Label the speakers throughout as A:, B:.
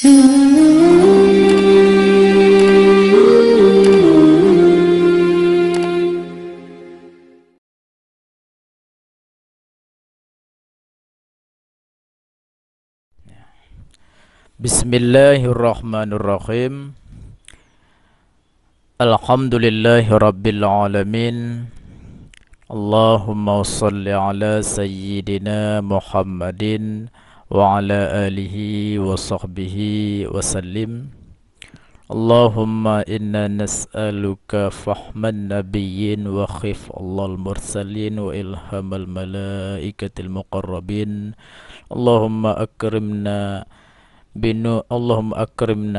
A: Bismillahirrahmanirrahim. Alhamdulillahi rabbil alamin. Allahumma salli ala sayyidina Muhammadin wa ala alihi wa sahbihi wa sallim. Allahumma inna nas'aluka fahman nabiyyin wa khif'allal mursalin wa ilhamal malaikatil muqarrabin. Allahumma akrimna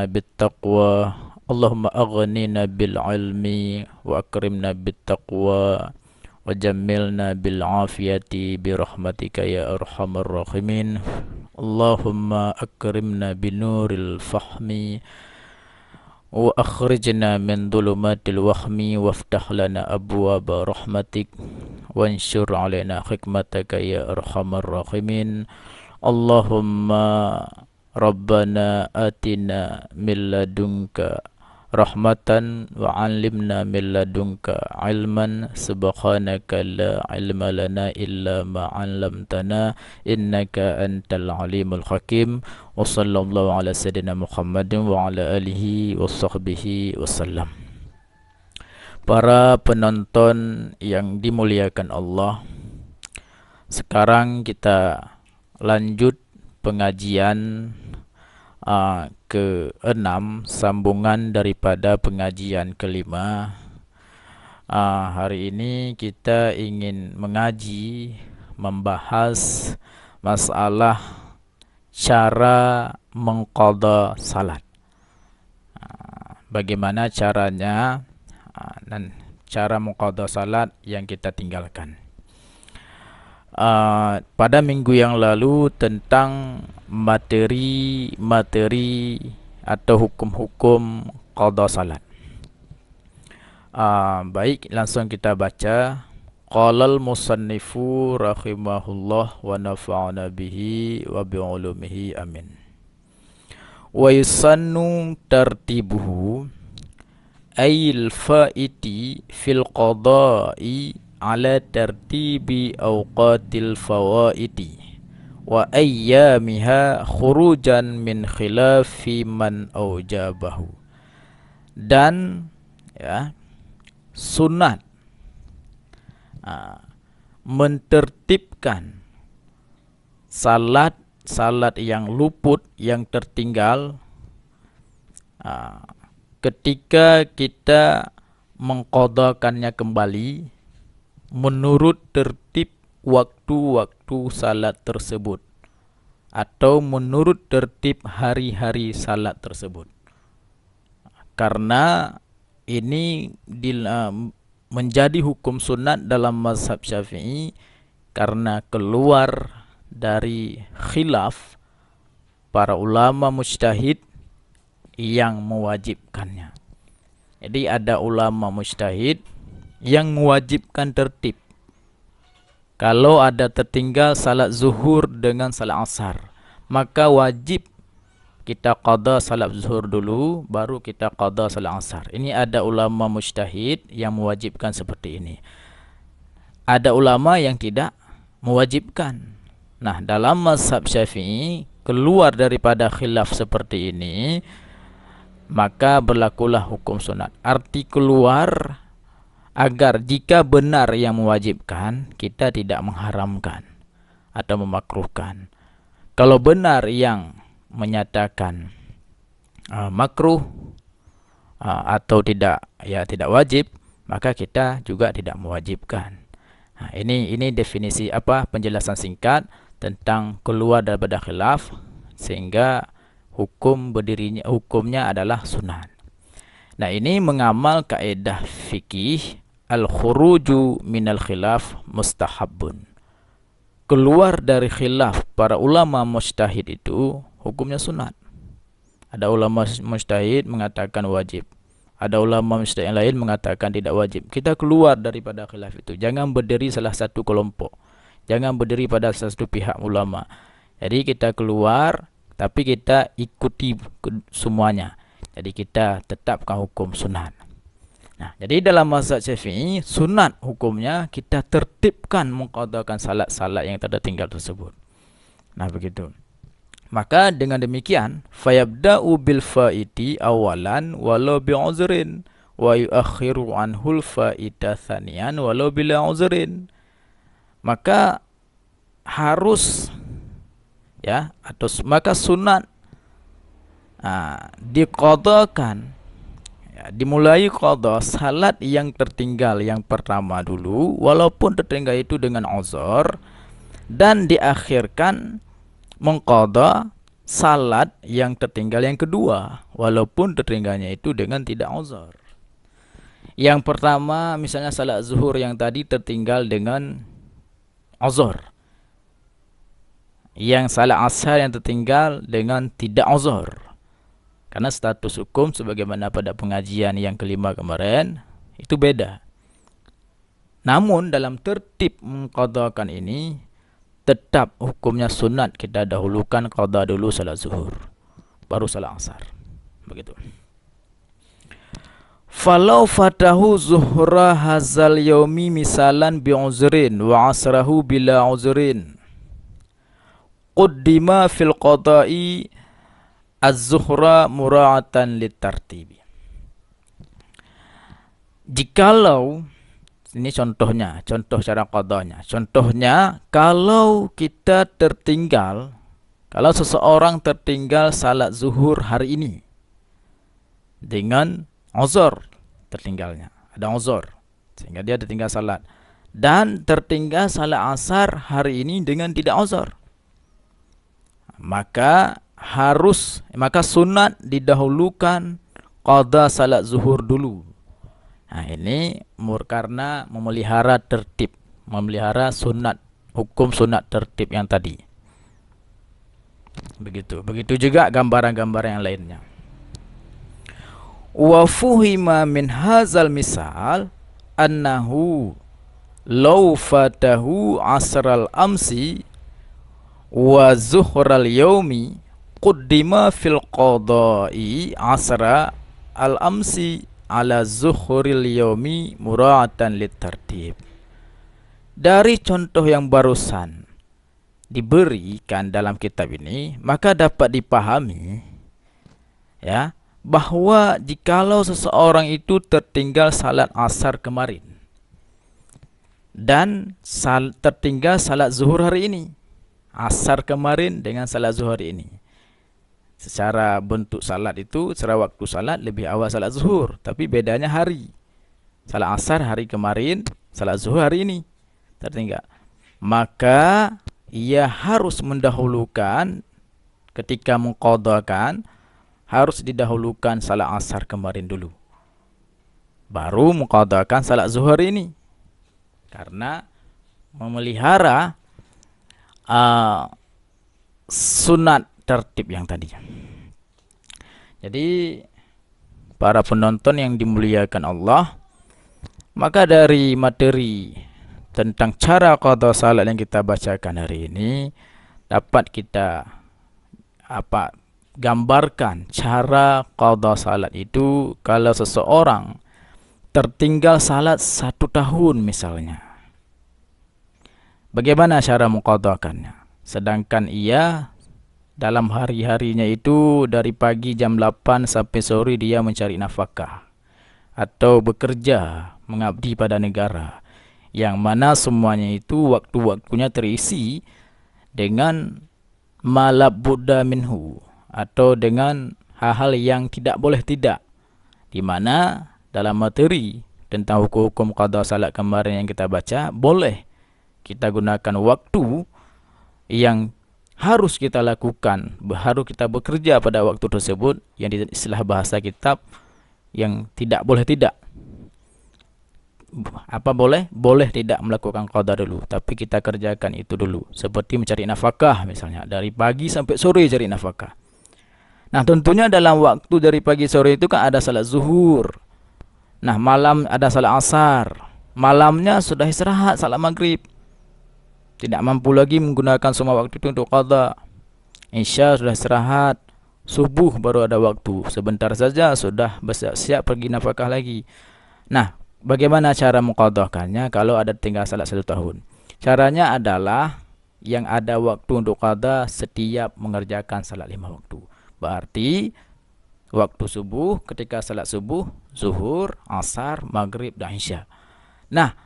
A: bittaqwa, Allahumma aghnina bil ilmi wa akrimna bittaqwa wa jammilna bil afiyati bi rahmatika ya arhamar rahimin. Allahumma akrimna binuril fahmi wa akhrijna min dhulumatil wahmi waftah lana abwaaba rahmatik wanshur alaina hikmataka ya arhamar rahimin. Allahumma Rabbana atina min ladunka rahmatan wa 'allimna min ladunka ilman subhanaka la ilma lana illa ma 'allamtana innaka antal alimul hakim. Wa sallallahu ala sayyidina Muhammadin wa ala alihi wa sahbihi wasallam. Para penonton yang dimuliakan Allah, sekarang kita lanjut pengajian ke-6, sambungan daripada pengajian ke-5. Hari ini kita ingin membahas masalah cara mengqadha salat. Bagaimana caranya dan cara mengqadha salat yang kita tinggalkan. Pada minggu yang lalu tentang materi atau hukum-hukum qadha salat. Baik, langsung kita baca. Qalal musannifu rahimahullah wa nafa'ana bihi wa bi'ulumihi amin. Wa yusannu tartibuhu ayil fa'iti fil qada'i ala tartibi awqatil fawaiti wa ayyamiha khurujan min khilafi man aujabahu. Dan sunat mentertibkan salat yang luput, yang tertinggal ketika kita mengqadhakannya kembali menurut tertib waktu-waktu salat tersebut atau menurut tertib hari-hari salat tersebut. Karena ini menjadi hukum sunat dalam mazhab Syafi'i karena keluar dari khilaf para ulama mujtahid yang mewajibkannya. Jadi ada ulama mujtahid yang mewajibkan tertib. Kalau ada tertinggal salat zuhur dengan salat asar, maka wajib kita qadha salat zuhur dulu, baru kita qadha salat asar. Ini ada ulama mujtahid yang mewajibkan seperti ini. Ada ulama yang tidak mewajibkan. Nah, dalam mazhab Syafi'i keluar daripada khilaf seperti ini, maka berlakulah hukum sunat. Arti keluar agar jika benar yang mewajibkan, kita tidak mengharamkan atau memakruhkan. Kalau benar yang menyatakan makruh atau tidak wajib, maka kita juga tidak mewajibkan. Ini definisi penjelasan singkat tentang keluar daripada khilaf, sehingga hukumnya adalah sunat. Nah, ini mengamal kaedah fikih al-khuruju minal khilaf mustahabun. Keluar dari khilaf para ulama mujtahid itu hukumnya sunat. Ada ulama mujtahid mengatakan wajib. Ada ulama mujtahid yang lain mengatakan tidak wajib. Kita keluar daripada khilaf itu. Jangan berdiri salah satu kelompok. Jangan berdiri pada salah satu pihak ulama. Jadi kita keluar, tapi kita ikuti semuanya. Jadi kita tetapkan hukum sunat. Nah, jadi dalam mazhab Syafi'i, sunat hukumnya kita tertibkan mengqadakan salat-salat yang tertinggal tersebut. Nah, begitu. Maka dengan demikian, fayabda'u bil fa'iti awalan walau bi'uzrin wa yuakhiru anhul fa'ita thaniyan walau bila uzrin. Maka harus maka sunat diqadakan, dimulai qada salat yang tertinggal yang pertama dulu walaupun tertinggal itu dengan uzur, dan diakhirkan mengqada salat yang tertinggal yang kedua walaupun tertinggalnya itu dengan tidak uzur. Yang pertama misalnya salat zuhur yang tadi tertinggal dengan uzur. Yang salat asar yang tertinggal dengan tidak uzur. Karena status hukum sebagaimana pada pengajian yang kelima kemarin itu beda. Namun dalam tertib mengqadakan ini tetap hukumnya sunat, kita dahulukan qada dulu salat zuhur baru salat asar. Begitu. Falau fatahu zuhra hazal yaumi misalan bi'uzrin wa asrahu bila uzrin quddima fil qada'i az-zuhra mura'atan litartibi. Jikalau, ini contohnya, contoh cara qadanya. Contohnya, kalau kita tertinggal, kalau seseorang tertinggal salat zuhur hari ini dengan uzur tertinggalnya, ada uzur sehingga dia tertinggal salat, dan tertinggal salat asar hari ini dengan tidak uzur, maka sunat didahulukan qada salat zuhur dulu. Nah, ini karena memelihara tertib, memelihara sunat, hukum sunat tertib yang tadi. Begitu. Begitu juga gambaran-gambaran yang lainnya. Wa fuhima min hazal misal annahu law fatahu asral amsi wa zuhral yaumi quddima fil qada'i asra al amsi ala zuhuril yaumi mura'atan litartib. Dari contoh yang barusan diberikan dalam kitab ini, maka dapat dipahami bahwa jikalau seseorang itu tertinggal salat asar kemarin dan tertinggal salat zuhur hari ini, asar kemarin dengan salat zuhur hari ini, secara bentuk salat itu, secara waktu salat lebih awal salat zuhur, tapi bedanya hari. Salat asar hari kemarin, salat zuhur hari ini tertinggal. Maka ia harus mendahulukan, ketika mengqadakan, harus didahulukan salat asar kemarin dulu, baru mengqadakan salat zuhur ini, karena memelihara sunat tertib yang tadi. Jadi para penonton yang dimuliakan Allah, maka dari materi tentang cara qada salat yang kita bacakan hari ini, dapat kita gambarkan cara qada salat itu kalau seseorang tertinggal salat 1 tahun misalnya. Bagaimana cara mengqadakannya? Sedangkan ia dalam hari-harinya itu dari pagi jam 8 sampai sore dia mencari nafkah atau bekerja mengabdi pada negara, yang mana semuanya itu waktu-waktunya terisi dengan malab buddha minhu, atau dengan hal-hal yang tidak boleh tidak, di mana dalam materi tentang hukum-hukum qada salat kemarin yang kita baca, boleh kita gunakan waktu yang harus kita lakukan, harus kita bekerja pada waktu tersebut, yang di istilah bahasa kitab yang tidak boleh tidak. Apa boleh? Boleh tidak melakukan qada dulu, tapi kita kerjakan itu dulu, seperti mencari nafkah misalnya, dari pagi sampai sore cari nafkah. Nah, tentunya dalam waktu dari pagi sore itu kan ada salat zuhur. Nah, malam ada salat asar. Malamnya sudah istirahat salat maghrib. Tidak mampu lagi menggunakan semua waktu itu untuk qada. Isya sudah istirahat, subuh baru ada waktu. Sebentar saja sudah bersiap-siap pergi nafkah lagi. Nah, bagaimana cara mengqadahkannya kalau ada tinggal salat 1 tahun? Caranya adalah yang ada waktu untuk qada setiap mengerjakan salat 5 waktu. Berarti waktu subuh, ketika salat subuh, zuhur, asar, maghrib dan isya. Nah,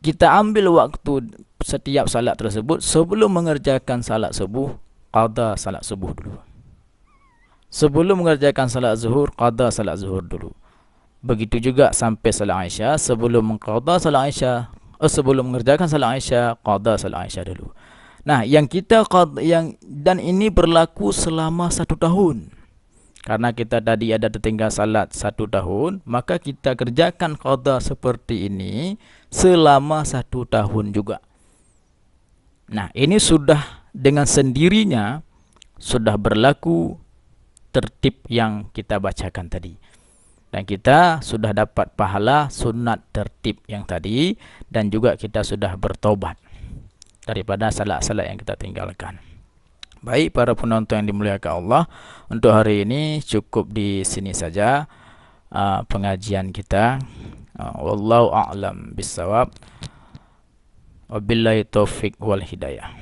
A: kita ambil waktu setiap salat tersebut sebelum mengerjakan salat subuh, qada salat subuh dulu. Sebelum mengerjakan salat zuhur, qada salat zuhur dulu. Begitu juga sampai salat isya, sebelum mengqada salat isya, sebelum mengerjakan salat isya, qada salat isya dulu. Nah, yang kita dan ini berlaku selama 1 tahun. Karena kita tadi ada tertinggal salat 1 tahun, maka kita kerjakan qada seperti ini selama 1 tahun juga. Nah, ini sudah dengan sendirinya sudah berlaku tertib yang kita bacakan tadi. Dan kita sudah dapat pahala sunat tertib yang tadi, dan juga kita sudah bertobat daripada salat-salat yang kita tinggalkan. Baik para penonton yang dimuliakan Allah, untuk hari ini cukup di sini saja pengajian kita. Wallahu a'lam bissawab. Wabillahi taufik wal hidayah.